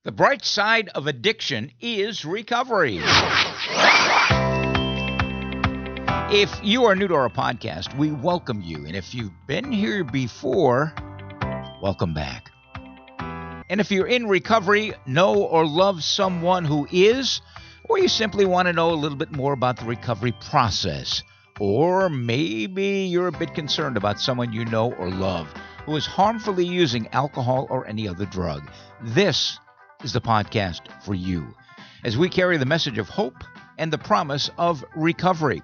The bright side of addiction is recovery. If you are new to our podcast, we welcome you. And if you've been here before, welcome back. And if you're in recovery, know or love someone who is, or you simply want to know a little bit more about the recovery process, or maybe you're a bit concerned about someone you know or love who is harmfully using alcohol or any other drug, this is the podcast for you, as we carry the message of hope and the promise of recovery.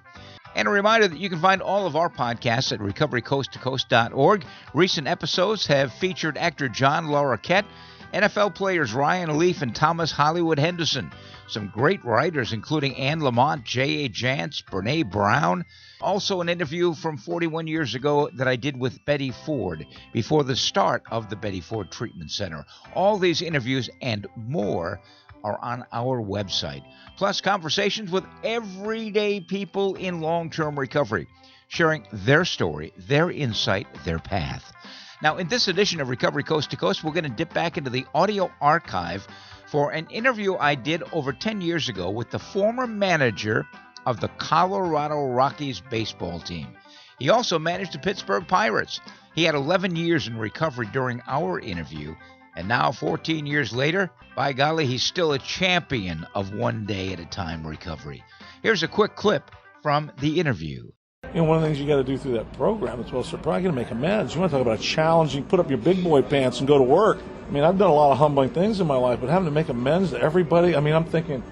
And a reminder that you can find all of our podcasts at recoverycoasttocoast.org. Recent episodes have featured actor John Larroquette, NFL players Ryan Leaf and Thomas Hollywood Henderson, some great writers including Anne Lamont, J.A. Jantz, Brene Brown, also an interview from 41 years ago that I did with Betty Ford before the start of the Betty Ford Treatment Center. All these interviews and more are on our website, plus conversations with everyday people in long-term recovery, sharing their story, their insight, their path. Now, in this edition of Recovery Coast to Coast, we're going to dip back into the audio archive for an interview I did over 10 years ago with the former manager of the Colorado Rockies baseball team. He also managed the Pittsburgh Pirates. He had 11 years in recovery during our interview, and now 14 years later, by golly, he's still a champion of one day at a time recovery. Here's a quick clip from the interview. You know, one of the things you got to do through that program is, well, so probably going to make amends. You want to talk about a challenge, you put up your big boy pants and go to work. I mean, I've done a lot of humbling things in my life, but having to make amends to everybody, I mean, I'm thinking,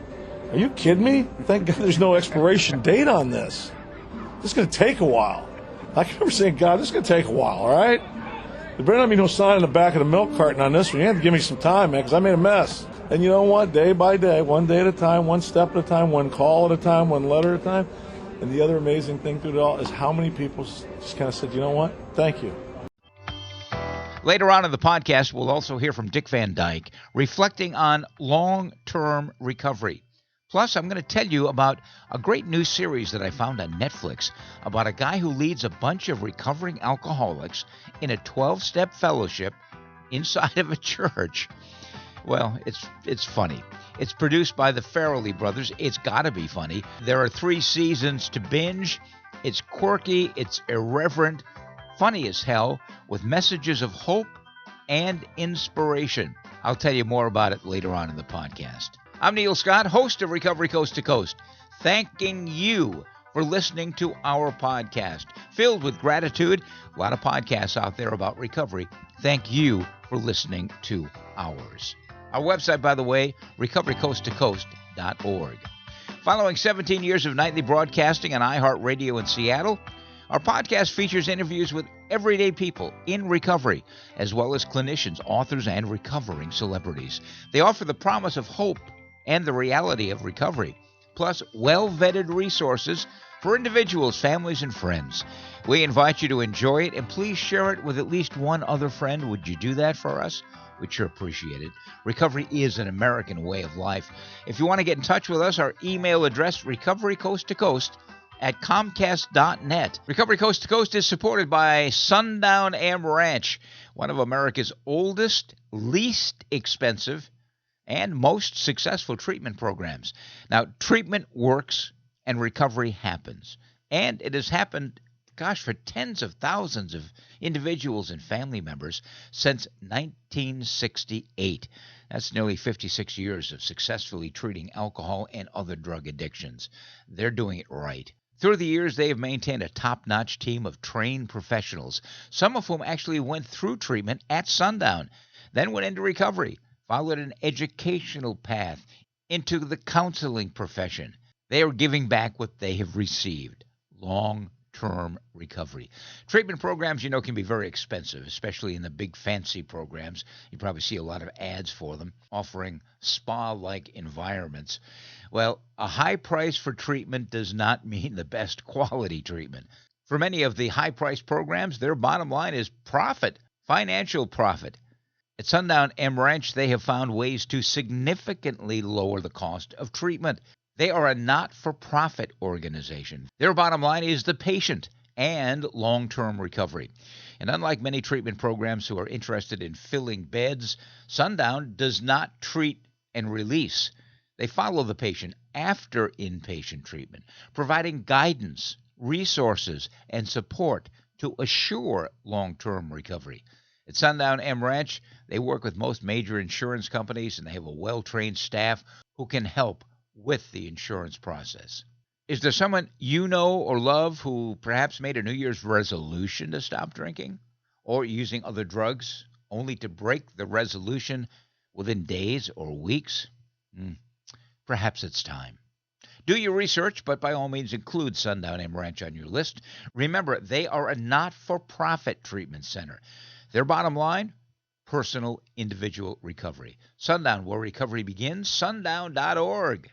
are you kidding me? Thank God there's no expiration date on this. This is going to take a while. I can remember saying, God, this is going to take a while, all right? There better not be no sign in the back of the milk carton on this one. You have to give me some time, man, because I made a mess. And you know what? Day by day, one day at a time, one step at a time, one call at a time, one letter at a time. And the other amazing thing through it all is how many people just kind of said, you know what? Thank you. Later on in the podcast, we'll also hear from Dick Van Dyle, reflecting on long-term recovery. Plus, I'm going to tell you about a great new series that I found on Netflix about a guy who leads a bunch of recovering alcoholics in a 12-step fellowship inside of a church. Well, it's funny. It's produced by the Farrelly brothers. It's got to be funny. There are 3 seasons to binge. It's quirky. It's irreverent. Funny as hell, with messages of hope and inspiration. I'll tell you more about it later on in the podcast. I'm Neil Scott, host of Recovery Coast to Coast, thanking you for listening to our podcast. Filled with gratitude, a lot of podcasts out there about recovery. Thank you for listening to ours. Our website, by the way, recoverycoasttocoast.org. Following 17 years of nightly broadcasting on iHeartRadio in Seattle, our podcast features interviews with everyday people in recovery, as well as clinicians, authors, and recovering celebrities. They offer the promise of hope and the reality of recovery, plus well-vetted resources for individuals, families, and friends. We invite you to enjoy it, and please share it with at least one other friend. Would you do that for us? We'd sure appreciate it. Recovery is an American way of life. If you want to get in touch with us, our email address, recoverycoasttocoast@comcast.net. Recovery Coast to Coast is supported by Sundown Am Ranch, one of America's oldest, least expensive, and most successful treatment programs. Now, treatment works and recovery happens. And it has happened, for tens of thousands of individuals and family members since 1968. That's nearly 56 years of successfully treating alcohol and other drug addictions. They're doing it right. Through the years, they have maintained a top-notch team of trained professionals, some of whom actually went through treatment at Sundown, then went into recovery, followed an educational path into the counseling profession. They are giving back what they have received, long-term recovery. Treatment programs, can be very expensive, especially in the big fancy programs. You probably see a lot of ads for them, offering spa-like environments. Well, a high price for treatment does not mean the best quality treatment. For many of the high-priced programs, their bottom line is profit, financial profit. At Sundown M Ranch, they have found ways to significantly lower the cost of treatment. They are a not-for-profit organization. Their bottom line is the patient and long-term recovery. And unlike many treatment programs who are interested in filling beds, Sundown does not treat and release. They follow the patient after inpatient treatment, providing guidance, resources, and support to assure long-term recovery. At Sundown M Ranch, they work with most major insurance companies, and they have a well-trained staff who can help with the insurance process. Is there someone you know or love who perhaps made a New Year's resolution to stop drinking or using other drugs, only to break the resolution within days or weeks? Perhaps it's time. Do your research, but by all means include Sundown M Ranch on your list. Remember, they are a not-for-profit treatment center. Their bottom line, personal individual recovery. Sundown, where recovery begins, sundown.org.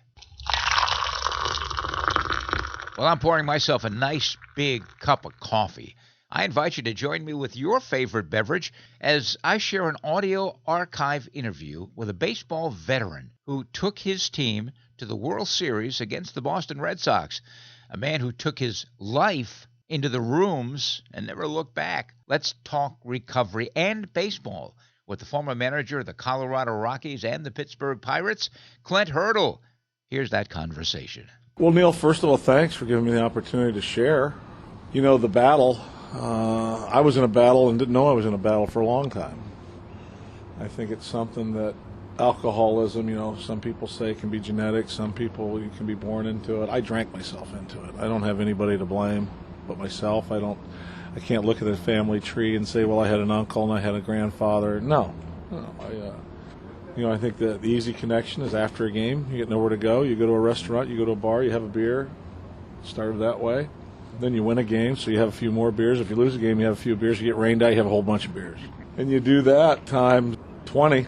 Well, I'm pouring myself a nice big cup of coffee. I invite you to join me with your favorite beverage as I share an audio archive interview with a baseball veteran who took his team to the World Series against the Boston Red Sox, a man who took his life into the rooms and never looked back. Let's talk recovery and baseball with the former manager of the Colorado Rockies and the Pittsburgh Pirates, Clint Hurdle. Here's that conversation. Well, Neil, first of all, thanks for giving me the opportunity to share. You know, the battle, I was in a battle and didn't know I was in a battle for a long time. I think it's something that alcoholism, you know, some people say can be genetic, some people you can be born into it. I drank myself into it. I don't have anybody to blame but myself. I can't look at the family tree and say, well, I had an uncle and I had a grandfather. No. I think the easy connection is after a game, you get nowhere to go. You go to a restaurant, you go to a bar, you have a beer. Started that way. Then you win a game, so you have a few more beers. If you lose a game, you have a few beers. You get rained out, you have a whole bunch of beers. And you do that times 20,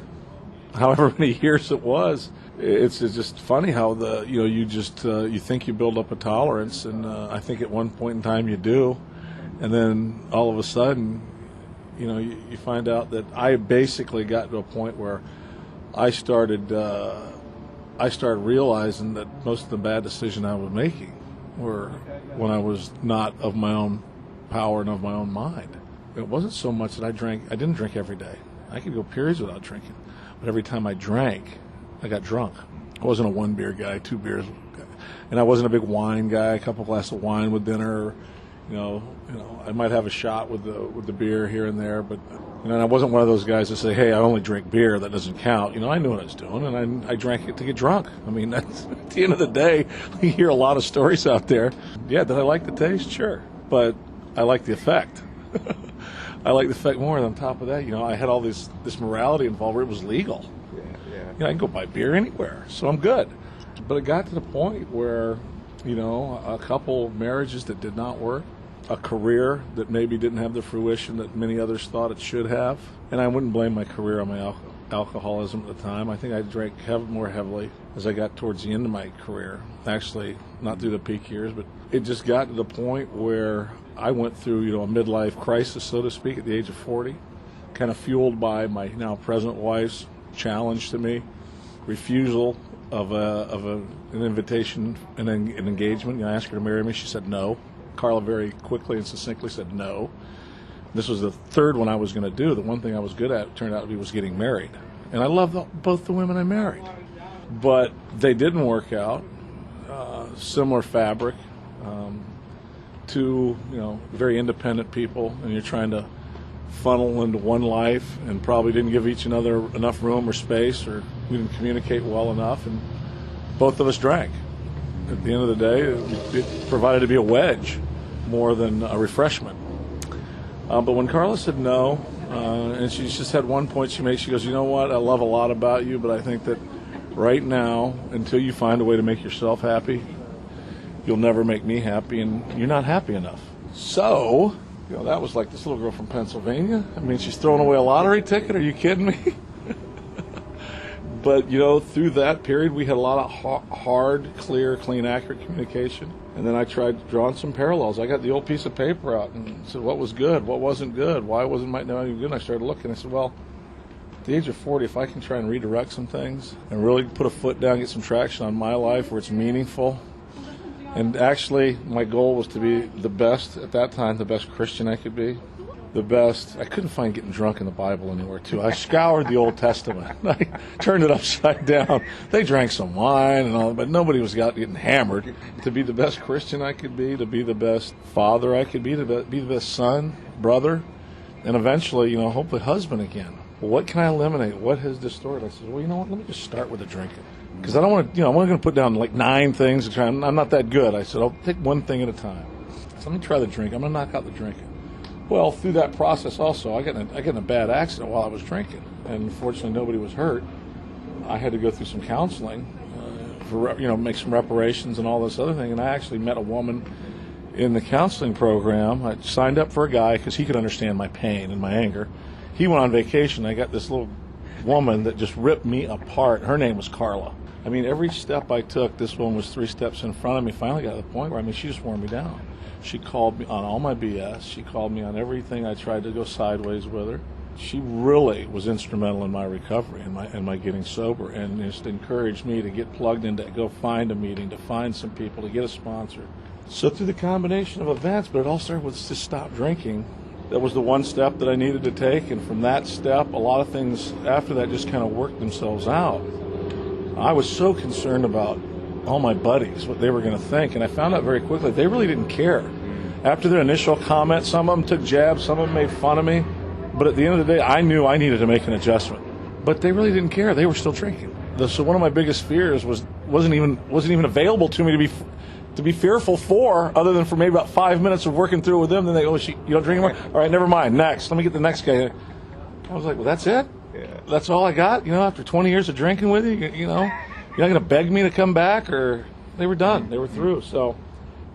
however many years it was. It's just funny how you think you build up a tolerance, and I think at one point in time you do, and then all of a sudden, you find out that I basically got to a point where I started realizing that most of the bad decisions I was making were when I was not of my own power and of my own mind. It wasn't so much that I didn't drink every day. I could go periods without drinking, but every time I drank, I got drunk. I wasn't a one beer guy, 2 beers guy. And I wasn't a big wine guy, a couple glasses of wine with dinner. I might have a shot with the beer here and there, but and I wasn't one of those guys that say, hey, I only drink beer, that doesn't count. I knew what I was doing, and I drank it to get drunk. I mean, that's, at the end of the day, you hear a lot of stories out there. Yeah, did I like the taste? Sure. But I like the effect. I like the effect more, and on top of that, I had all this morality involved where it was legal. Yeah. I can go buy beer anywhere, so I'm good. But it got to the point where, a couple marriages that did not work, a career that maybe didn't have the fruition that many others thought it should have. And I wouldn't blame my career on my alcoholism at the time. I think I drank more heavily as I got towards the end of my career. Actually, not through the peak years, but it just got to the point where I went through, a midlife crisis, so to speak, at the age of 40, kind of fueled by my now present wife's challenge to me, refusal of an invitation and an engagement. I asked her to marry me. She said no. Carla very quickly and succinctly said no. This was the third one I was going to do. The one thing I was good at turned out to be was getting married. And I loved both the women I married. But they didn't work out. Similar fabric. Two, very independent people, and you're trying to funnel into one life and probably didn't give each other enough room or space, or we didn't communicate well enough, and both of us drank. At the end of the day, it provided to be a wedge more than a refreshment. But when Carla said no, and she just had one point she made, she goes, you know what, I love a lot about you, but I think that right now, until you find a way to make yourself happy, you'll never make me happy, and you're not happy enough. So, that was like this little girl from Pennsylvania. I mean, she's throwing away a lottery ticket. Are you kidding me? But, through that period, we had a lot of hard, clear, clean, accurate communication. And then I tried drawing some parallels. I got the old piece of paper out and said, what was good? What wasn't good? Why wasn't my good? And I started looking. I said, well, at the age of 40, if I can try and redirect some things and really put a foot down, get some traction on my life where it's meaningful, And actually, my goal was to be the best, at that time, the best Christian I could be. The best. I couldn't find getting drunk in the Bible anywhere, too. I scoured the Old Testament. I turned it upside down. They drank some wine and all, but nobody was getting hammered. To be the best Christian I could be, to be the best father I could be, to be the best son, brother, and eventually, hopefully husband again. Well, what can I eliminate? What has distorted? I said, well, you know what? Let me just start with the drinking. Because I don't want to, I'm not going to put down like 9 things to try. I'm not that good. I said, I'll take one thing at a time. So let me try the drink. I'm going to knock out the drinking. Well, through that process also, I got in a bad accident while I was drinking. And fortunately, nobody was hurt. I had to go through some counseling for, make some reparations and all this other thing. And I actually met a woman in the counseling program. I signed up for a guy because he could understand my pain and my anger. He went on vacation. I got this little woman that just ripped me apart. Her name was Carla. I mean, every step I took, this woman was 3 steps in front of me. Finally got to the point where, she just wore me down. She called me on all my BS. She called me on everything I tried to go sideways with her. She really was instrumental in my recovery and my getting sober, and just encouraged me to get plugged in, to go find a meeting, to find some people, to get a sponsor. So through the combination of events, but it all started with just stop drinking. That was the one step that I needed to take, and from that step, a lot of things after that just kind of worked themselves out. I was so concerned about all my buddies, what they were going to think, and I found out very quickly they really didn't care. After their initial comments, some of them took jabs, some of them made fun of me, but at the end of the day, I knew I needed to make an adjustment. But they really didn't care. They were still drinking. So one of my biggest fears wasn't even available to me to be fearful for, other than for maybe about 5 minutes of working through it with them. Then they go, you don't drink anymore? All right, never mind. Next. Let me get the next guy. I was like, well, that's it? Yeah. That's all I got? After 20 years of drinking with you, you're not going to beg me to come back? Or they were done. They were through. So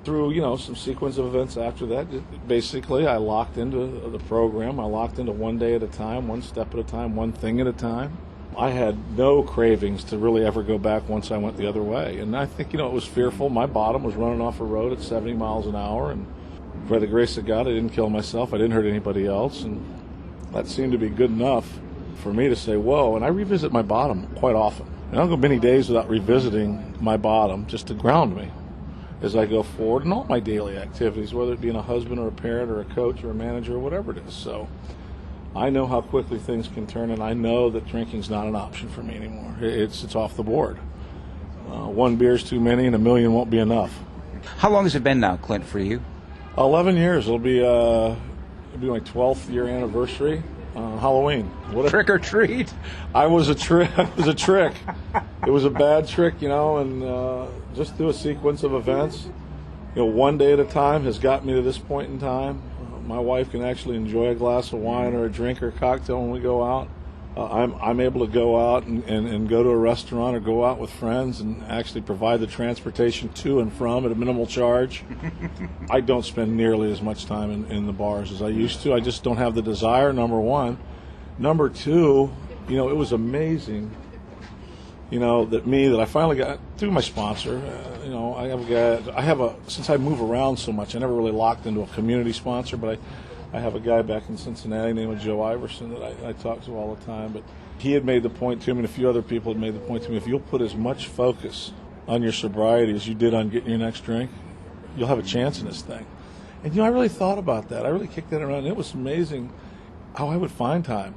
through, some sequence of events after that, basically I locked into the program. I locked into one day at a time, one step at a time, one thing at a time. I had no cravings to really ever go back once I went the other way. And I think, it was fearful. My bottom was running off a road at 70 miles an hour. And by the grace of God, I didn't kill myself. I didn't hurt anybody else. And that seemed to be good enough for me to say, whoa. And I revisit my bottom quite often. And I don't go many days without revisiting my bottom just to ground me as I go forward in all my daily activities, whether it be a husband or a parent or a coach or a manager or whatever it is. So I know how quickly things can turn, and I know that drinking's not an option for me anymore. It's off the board. 1 beer's too many, and 1,000,000 won't be enough. How long has it been now, Clint, for you? 11 years. It'll be my 12th year anniversary. Halloween. Trick or treat? I was a trick. It was a trick. It was a bad trick, and just through a sequence of events, one day at a time has got me to this point in time. My wife can actually enjoy a glass of wine or a drink or a cocktail when we go out. I'm able to go out and go to a restaurant or go out with friends and actually provide the transportation to and from at a minimal charge. I don't spend nearly as much time in the bars as I used to. I just don't have the desire, number one. Number two, it was amazing, that I finally got, through my sponsor, since I move around so much, I never really locked into a community sponsor, but I have a guy back in Cincinnati named Joe Iverson that I talk to all the time. But he had made the point to me, and a few other people had made the point to me, if you'll put as much focus on your sobriety as you did on getting your next drink, you'll have a chance in this thing. And, I really thought about that. I really kicked that around. And it was amazing how I would find time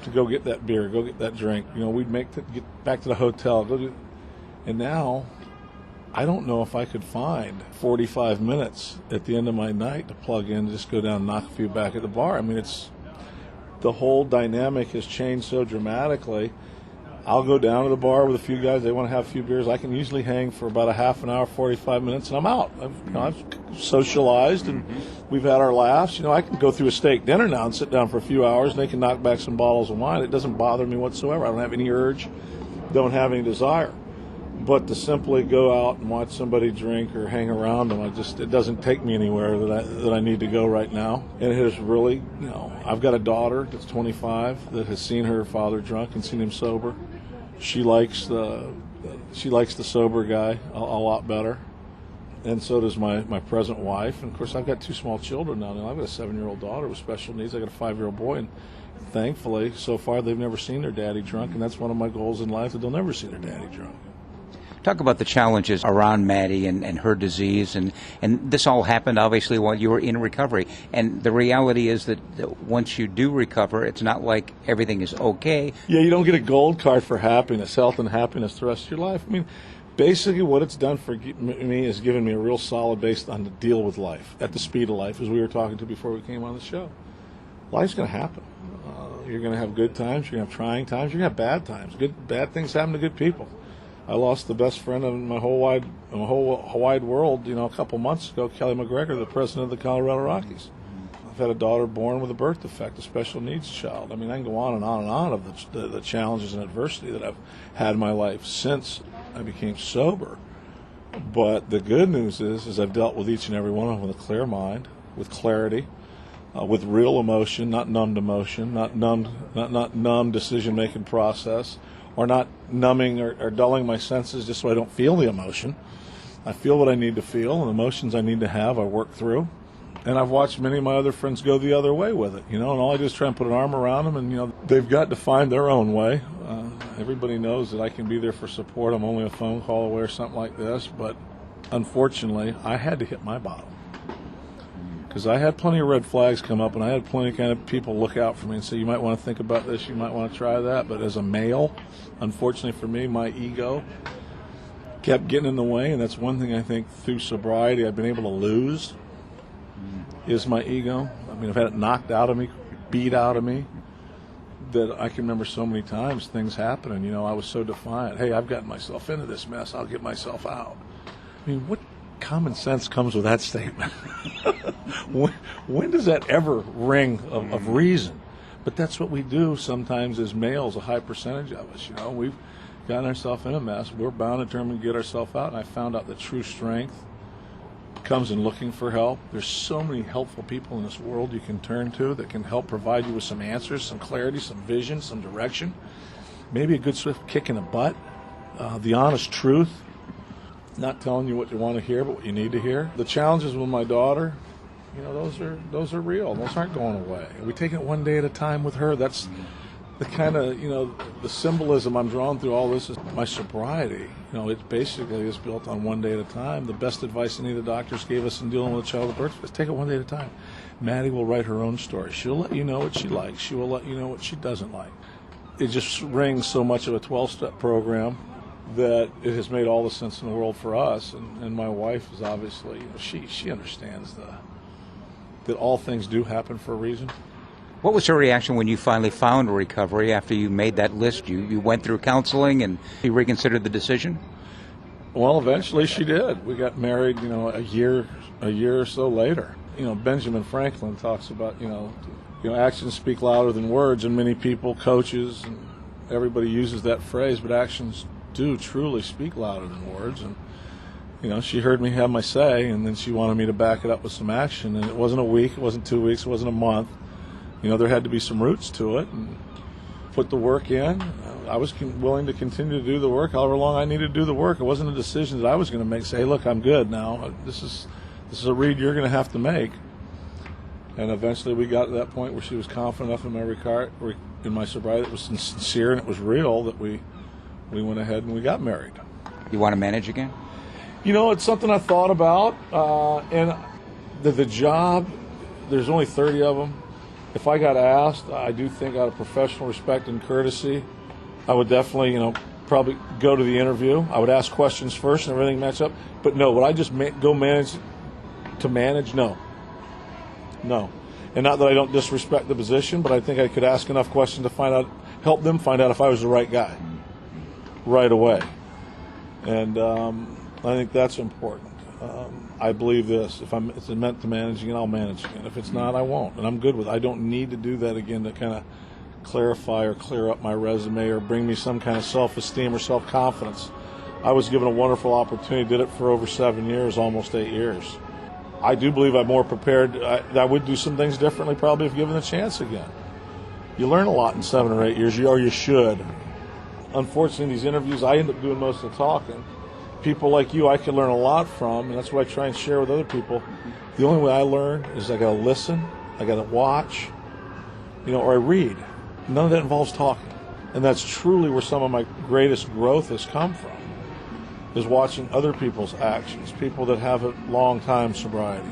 to go get that beer, go get that drink. We'd get back to the hotel, and now I don't know if I could find 45 minutes at the end of my night to plug in, just go down and knock a few back at the bar. I mean, the whole dynamic has changed so dramatically. I'll go down to the bar with a few guys. They want to have a few beers. I can usually hang for about a half an hour, 45 minutes, and I'm out. I've socialized, and we've had our laughs. I can go through a steak dinner now and sit down for a few hours, and they can knock back some bottles of wine. It doesn't bother me whatsoever. I don't have any urge, don't have any desire. But to simply go out and watch somebody drink or hang around them, it doesn't take me anywhere that I need to go right now. And it has really, I've got a daughter that's 25 that has seen her father drunk and seen him sober. She likes the sober guy a lot better, and so does my present wife. And of course, I've got 2 small children now. I've got a 7-year-old daughter with special needs. I got a 5-year-old boy, and thankfully, so far they've never seen their daddy drunk, and that's one of my goals in life, that they'll never see their daddy drunk. Talk about the challenges around Maddie and her disease, and this all happened obviously while you were in recovery. And the reality is that once you do recover, it's not like everything is okay. Yeah, you don't get a gold card for happiness, health and happiness the rest of your life. I mean, basically what it's done for me is given me a real solid base on to deal with life, at the speed of life, as we were talking to before we came on the show. Life's going to happen. You're going to have good times, you're going to have trying times, you're going to have bad times. Bad things happen to good people. I lost the best friend of my whole wide world, a couple months ago, Kelly McGregor, the president of the Colorado Rockies. I've had a daughter born with a birth defect, a special needs child. I mean, I can go on and on and on of the challenges and adversity that I've had in my life since I became sober. But the good news is I've dealt with each and every one of them with a clear mind, with clarity, with real emotion, not numbed emotion, not numb decision-making process, or not numbing or dulling my senses just so I don't feel the emotion. I feel what I need to feel, and emotions I need to have, I work through. And I've watched many of my other friends go the other way with it, and all I do is try and put an arm around them, and, they've got to find their own way. Everybody knows that I can be there for support. I'm only a phone call away or something like this, but unfortunately, I had to hit my bottom. Because I had plenty of red flags come up, and I had plenty of kind of people look out for me and say, you might want to think about this, you might want to try that. But as a male, unfortunately for me, my ego kept getting in the way, and that's one thing I think through sobriety I've been able to lose, is my ego. I mean, I've had it knocked out of me, beat out of me, that I can remember so many times things happening. I was so defiant. Hey, I've gotten myself into this mess, I'll get myself out. I mean, what common sense comes with that statement? when does that ever ring of reason? But that's what we do sometimes as males, a high percentage of us. We've gotten ourselves in a mess. We're bound and determined to get ourselves out. And I found out that true strength comes in looking for help. There's so many helpful people in this world you can turn to that can help provide you with some answers, some clarity, some vision, some direction. Maybe a good swift kick in the butt, the honest truth. Not telling you what you want to hear, but what you need to hear. The challenges with my daughter, those are real. Those aren't going away. We take it one day at a time with her. That's the kind of, the symbolism I'm drawn through all this is my sobriety. It basically is built on one day at a time. The best advice any of the doctors gave us in dealing with a child at birth is take it one day at a time. Maddie will write her own story. She'll let you know what she likes. She will let you know what she doesn't like. It just rings so much of a 12-step program that it has made all the sense in the world for us, and my wife is obviously, she understands that all things do happen for a reason. What was her reaction when you finally found recovery after you made that list? You went through counseling and you reconsidered the decision? Well, eventually she did. We got married, a year or so later. Benjamin Franklin talks about, actions speak louder than words, and many people, coaches, and everybody uses that phrase, but actions do truly speak louder than words. And she heard me have my say, and then she wanted me to back it up with some action. And it wasn't a week, it wasn't 2 weeks, it wasn't a month. There had to be some roots to it, and put the work in. I was willing to continue to do the work however long I needed to do the work. It wasn't a decision that I was going to make, say, hey, look, I'm good now. This is a read you're going to have to make. And eventually we got to that point where she was confident enough in my sobriety that it was sincere and it was real that we went ahead and we got married. You want to manage again? It's something I thought about. And the job, there's only 30 of them. If I got asked, I do think out of professional respect and courtesy, I would definitely, probably go to the interview. I would ask questions first and everything match up. But no, would I just go manage to manage? No. And not that I don't disrespect the position, but I think I could ask enough questions to help them find out if I was the right guy right away. And I think that's important. I believe this. If it's meant to manage again, I'll manage again. If it's not, I won't. And I'm good with it. I don't need to do that again to kind of clarify or clear up my resume or bring me some kind of self-esteem or self-confidence. I was given a wonderful opportunity, did it for over 7 years, almost 8 years. I do believe I'm more prepared. I would do some things differently probably if given the chance again. You learn a lot in 7 or 8 years, or you should. Unfortunately, in these interviews, I end up doing most of the talking. People like you I can learn a lot from, and that's what I try and share with other people. The only way I learn is I got to listen, I got to watch, or I read. None of that involves talking. And that's truly where some of my greatest growth has come from. is watching other people's actions, people that have a long time sobriety,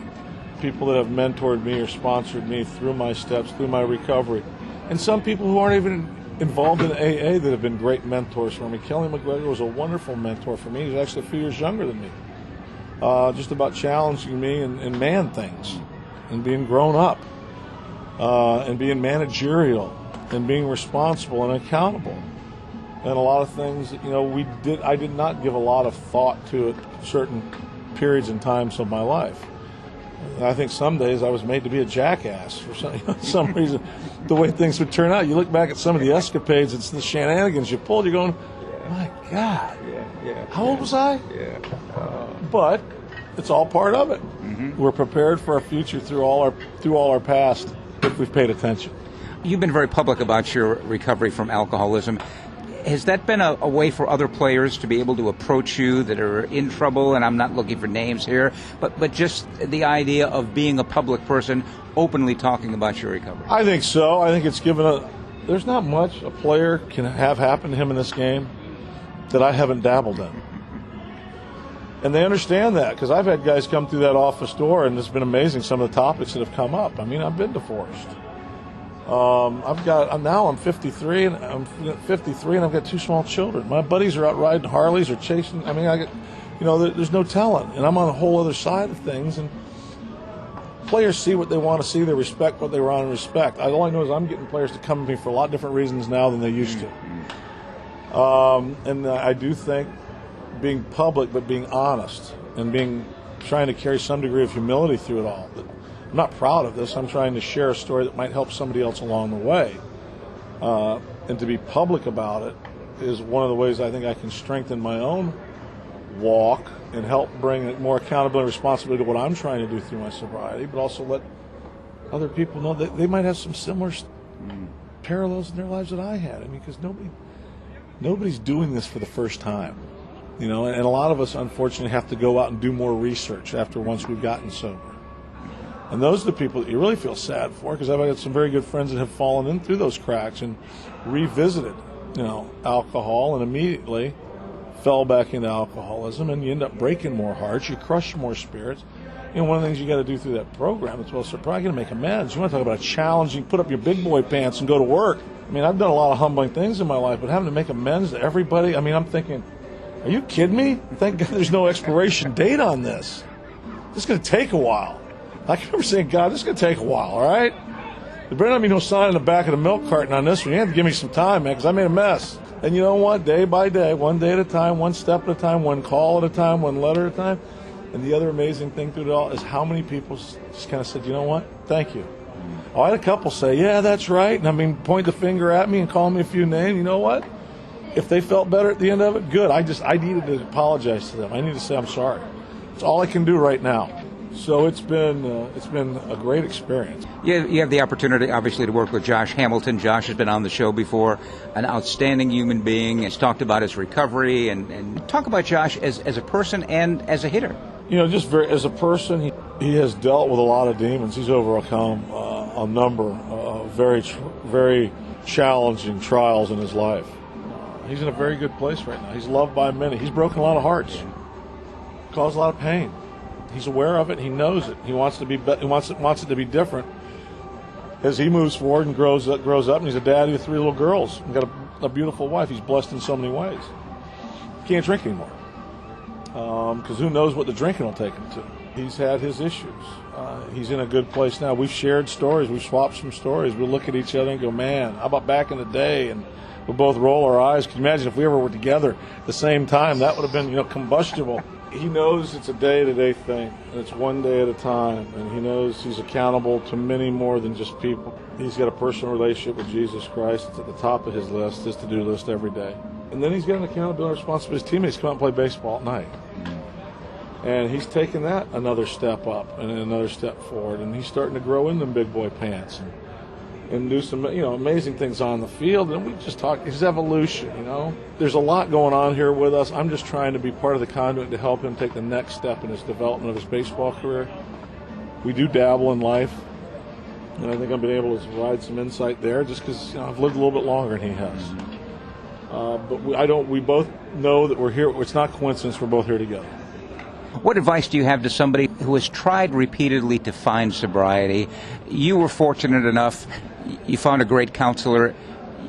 people that have mentored me or sponsored me through my steps, through my recovery, and some people who aren't even involved in AA that have been great mentors for me. Kelly McGregor was a wonderful mentor for me. He's actually a few years younger than me. Just about challenging me in man things and being grown up and being managerial and being responsible and accountable. And a lot of things that, I did not give a lot of thought to at certain periods and times of my life. And I think some days I was made to be a jackass for some reason, the way things would turn out. You look back at some of the escapades, it's the shenanigans you pulled, you're going, my God, how old was I? But it's all part of it. Mm-hmm. We're prepared for our future through all our past if we've paid attention. You've been very public about your recovery from alcoholism. Has that been a way for other players to be able to approach you that are in trouble? And I'm not looking for names here, but just the idea of being a public person, openly talking about your recovery. I think so. I think it's there's not much a player can have happen to him in this game that I haven't dabbled in. And they understand that, because I've had guys come through that office door, and it's been amazing some of the topics that have come up. I mean, I've been divorced. I'm 53, and I've got 2 small children. My buddies are out riding Harleys or chasing. I mean, there's no telling. And I'm on a whole other side of things. And players see what they want to see. They respect what they want to respect. All I know is I'm getting players to come to me for a lot of different reasons now than they used to. And I do think being public but being honest and trying to carry some degree of humility through it all. I'm not proud of this. I'm trying to share a story that might help somebody else along the way. And to be public about it is one of the ways I think I can strengthen my own walk and help bring more accountability and responsibility to what I'm trying to do through my sobriety, but also let other people know that they might have some similar parallels in their lives that I had. I mean, because nobody's doing this for the first time. And a lot of us, unfortunately, have to go out and do more research once we've gotten sober. And those are the people that you really feel sad for, because I've got some very good friends that have fallen in through those cracks and revisited, alcohol and immediately fell back into alcoholism, and you end up breaking more hearts, you crush more spirits. One of the things you got to do through that program is, well, so probably going to make amends. You want to talk about a challenging, put up your big boy pants and go to work. I mean, I've done a lot of humbling things in my life, but having to make amends to everybody, I mean, I'm thinking, are you kidding me? Thank God there's no expiration date on this. This is going to take a while. I can remember saying, God, this is going to take a while, all right? There better not be no sign in the back of the milk carton on this one. You have to give me some time, man, because I made a mess. And you know what? Day by day, one day at a time, one step at a time, one call at a time, one letter at a time. And the other amazing thing through it all is how many people just kind of said, you know what? Thank you. I had a couple say, yeah, that's right. And I mean, point the finger at me and call me a few names. You know what? If they felt better at the end of it, good. I needed to apologize to them. I need to say I'm sorry. It's all I can do right now. So it's been a great experience. You have the opportunity, obviously, to work with Josh Hamilton. Josh has been on the show before, an outstanding human being. He's talked about his recovery, and talk about Josh as a person and as a hitter. As a person, he has dealt with a lot of demons. He's overcome a number of very challenging trials in his life. He's in a very good place right now. He's loved by many. He's broken a lot of hearts, caused a lot of pain. He's aware of it. He knows it. He wants to be. He wants it to be different. As he moves forward and grows up, and he's a daddy of 3 little girls. He's got a beautiful wife. He's blessed in so many ways. He can't drink anymore because who knows what the drinking will take him to. He's had his issues. He's in a good place now. We've shared stories. We've swapped some stories. We look at each other and go, man, how about back in the day? And we both roll our eyes. Can you imagine if we ever were together at the same time? That would have been, combustible. He knows it's a day-to-day thing, and it's one day at a time, and he knows he's accountable to many more than just people. He's got a personal relationship with Jesus Christ. It's at the top of his list, his to-do list every day. And then he's got an accountability responsibility. His teammates come out and play baseball at night. And he's taken that another step up and another step forward, and he's starting to grow in them big boy pants and do some amazing things on the field. And we just talk his evolution. There's a lot going on here with us. I'm just trying to be part of the conduit to help him take the next step in his development of his baseball career. We do dabble in life, and I think I've been able to provide some insight there just because I've lived a little bit longer than he has. But we both know that we're here. It's not coincidence. We're both here together. What advice do you have to somebody who has tried repeatedly to find sobriety? You were fortunate enough, you found a great counselor,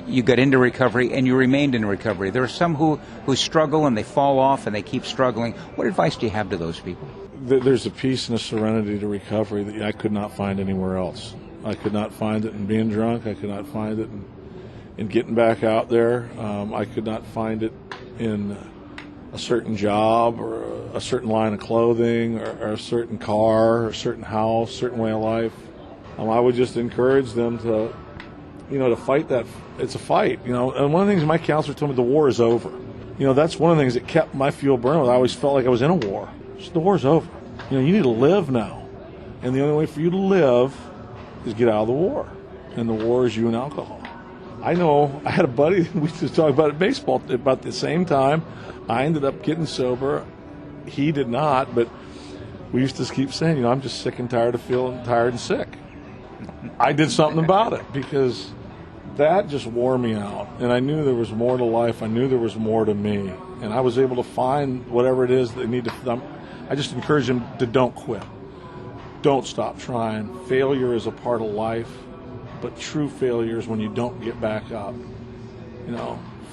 you got into recovery, and you remained in recovery. There are some who struggle and they fall off and they keep struggling. What advice do you have to those people? There's a peace and a serenity to recovery that I could not find anywhere else. I could not find it in being drunk. I could not find it in getting back out there. I could not find it in a certain job or a certain line of clothing or a certain car or a certain house, certain way of life. I would just encourage them to fight that. It's a fight, And one of the things my counselor told me, the war is over. That's one of the things that kept my fuel burning. I always felt like I was in a war. Just the war's over. You need to live now. And the only way for you to live is get out of the war. And the war is you and alcohol. I know I had a buddy, we used to talk about it baseball about the same time. I ended up getting sober. He did not, but we used to keep saying, I'm just sick and tired of feeling tired and sick. I did something about it because that just wore me out. And I knew there was more to life. I knew there was more to me. And I was able to find whatever it is they need to. I just encourage them to don't quit. Don't stop trying. Failure is a part of life, but true failure is when you don't get back up.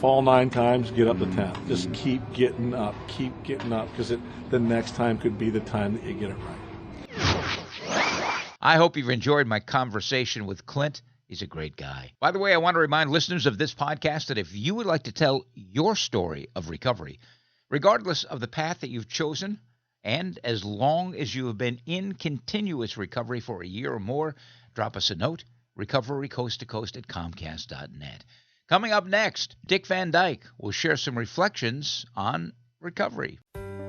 Fall 9 times, get up to 10. Just keep getting up, because the next time could be the time that you get it right. I hope you've enjoyed my conversation with Clint. He's a great guy. By the way, I want to remind listeners of this podcast that if you would like to tell your story of recovery, regardless of the path that you've chosen, and as long as you have been in continuous recovery for a year or more, drop us a note, recoverycoasttocoast@comcast.net. Coming up next, Dick Van Dyle will share some reflections on recovery.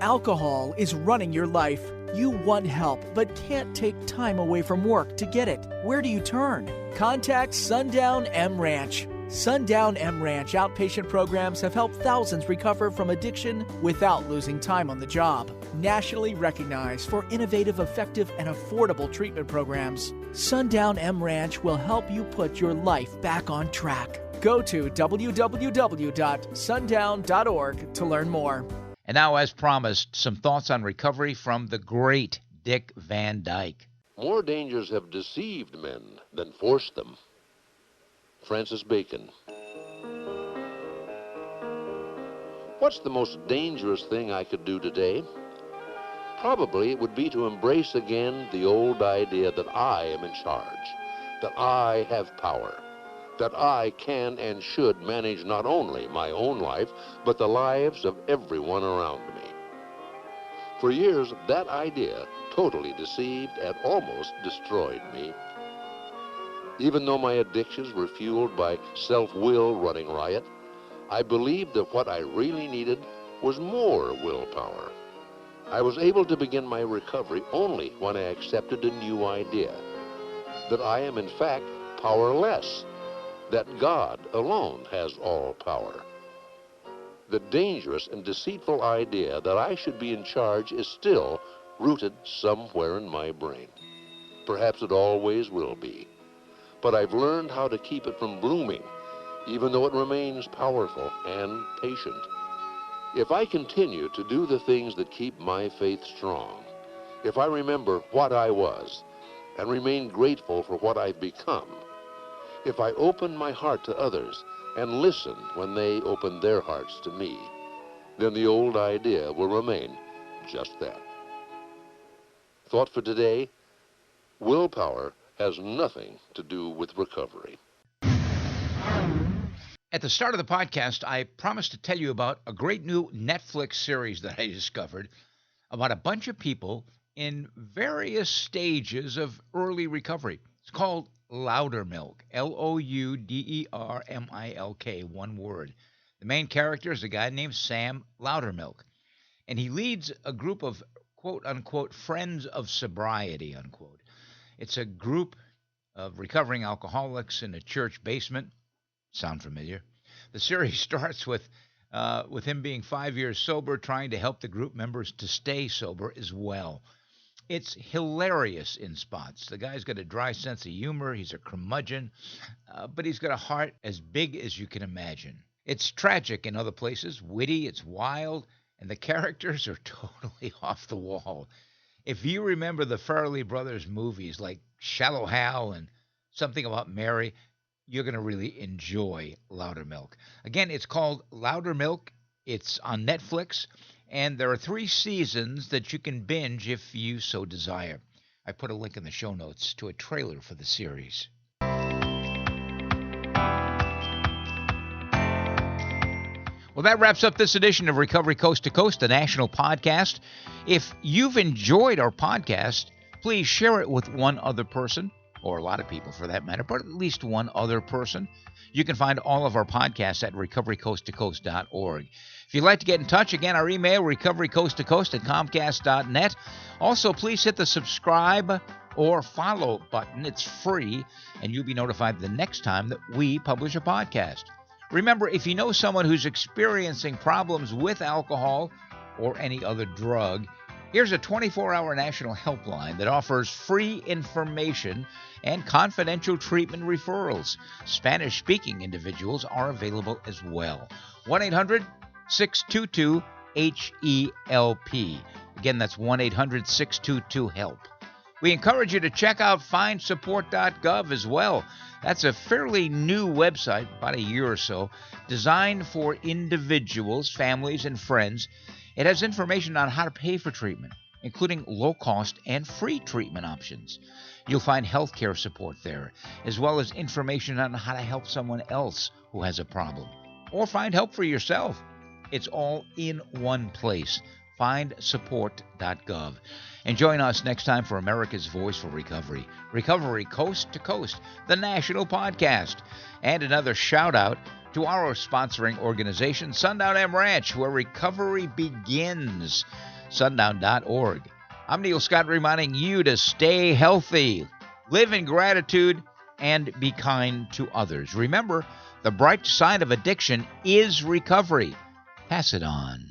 Alcohol is running your life. You want help, but can't take time away from work to get it. Where do you turn? Contact Sundown M Ranch. Sundown M Ranch outpatient programs have helped thousands recover from addiction without losing time on the job. Nationally recognized for innovative, effective, and affordable treatment programs, Sundown M Ranch will help you put your life back on track. Go to www.sundown.org to learn more. And now, as promised, some thoughts on recovery from the great Dick Van Dyle. More dangers have deceived men than forced them. Francis Bacon. What's the most dangerous thing I could do today? Probably it would be to embrace again the old idea that I am in charge, that I have power, that I can and should manage not only my own life, but the lives of everyone around me. For years, that idea totally deceived and almost destroyed me. Even though my addictions were fueled by self-will running riot, I believed that what I really needed was more willpower. I was able to begin my recovery only when I accepted a new idea, that I am in fact powerless, that God alone has all power. The dangerous and deceitful idea that I should be in charge is still rooted somewhere in my brain. Perhaps it always will be. But I've learned how to keep it from blooming, even though it remains powerful and patient. If I continue to do the things that keep my faith strong, if I remember what I was and remain grateful for what I've become, if I open my heart to others and listen when they open their hearts to me, then the old idea will remain just that. Thought for today, willpower has nothing to do with recovery. At the start of the podcast, I promised to tell you about a great new Netflix series that I discovered about a bunch of people in various stages of early recovery. It's called Loudermilk, Loudermilk, one word. The main character is a guy named Sam Loudermilk, and he leads a group of quote-unquote friends of sobriety, unquote. It's a group of recovering alcoholics in a church basement. Sound familiar? The series starts with him being 5 years sober, trying to help the group members to stay sober as well. It's hilarious in spots. The guy's got a dry sense of humor. He's a curmudgeon, but he's got a heart as big as you can imagine. It's tragic in other places, witty, it's wild, and the characters are totally off the wall. If you remember the Farrelly Brothers movies like Shallow Hal and Something About Mary, you're going to really enjoy Loudermilk. Again, it's called Loudermilk. It's on Netflix, and there are 3 seasons that you can binge if you so desire. I put a link in the show notes to a trailer for the series. Well, that wraps up this edition of Recovery Coast to Coast, the national podcast. If you've enjoyed our podcast, please share it with one other person, or a lot of people for that matter, but at least one other person. You can find all of our podcasts at recoverycoasttocoast.org. If you'd like to get in touch, again, our email, recoverycoasttocoast@comcast.net. Also, please hit the subscribe or follow button. It's free, and you'll be notified the next time that we publish a podcast. Remember, if you know someone who's experiencing problems with alcohol or any other drug, here's a 24-hour national helpline that offers free information and confidential treatment referrals. Spanish-speaking individuals are available as well. 1-800-622-HELP. Again, that's 1-800-622-HELP. We encourage you to check out findsupport.gov as well. That's a fairly new website, about a year or so, designed for individuals, families, and friends. It has information on how to pay for treatment, including low-cost and free treatment options. You'll find healthcare support there, as well as information on how to help someone else who has a problem, or find help for yourself. It's all in one place. Findsupport.gov. And join us next time for America's Voice for Recovery, Recovery Coast to Coast, the national podcast. And another shout-out to our sponsoring organization, Sundown M Ranch, where recovery begins, sundown.org. I'm Neil Scott, reminding you to stay healthy, live in gratitude, and be kind to others. Remember, the bright side of addiction is recovery. Pass it on.